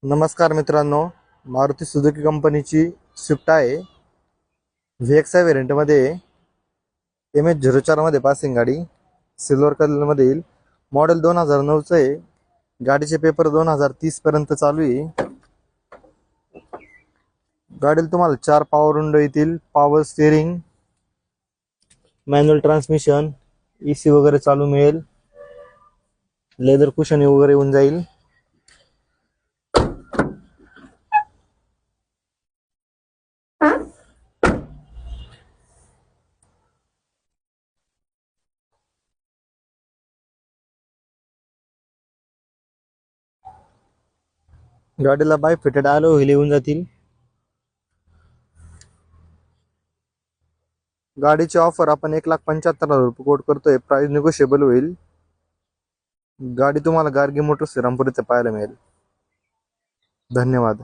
नमस्कार मित्रांनो, मारुती सुझुकी कंपनीची स्विफ्ट आहे. VXI व्हेरियंटमध्ये MH04 मध्ये पासिंग गाडी सिल्वर कलरमध्ये येईल. मॉडेल 2009चं आहे. गाडीचे पेपर 2030 पर्यंत चालू आहे. गाडीला तुम्हाला 4 पॉवर विंडो येतील, power steering, manual transmission, AC वगैरे चालू मिळेल, लेदर कुशन वगैरे येऊन जाईल. गाडीला बाय फिटेड अलॉय व्हील येऊन जातील. गाडीची ऑफर आपण 1,75,000 रुपये कोट करतोय. प्राइस निगोशिएबल होईल. गाडी तुम्हाला गार्गी मोटर्स श्रीरामपूर इथे पाहायला मिळेल. धन्यवाद.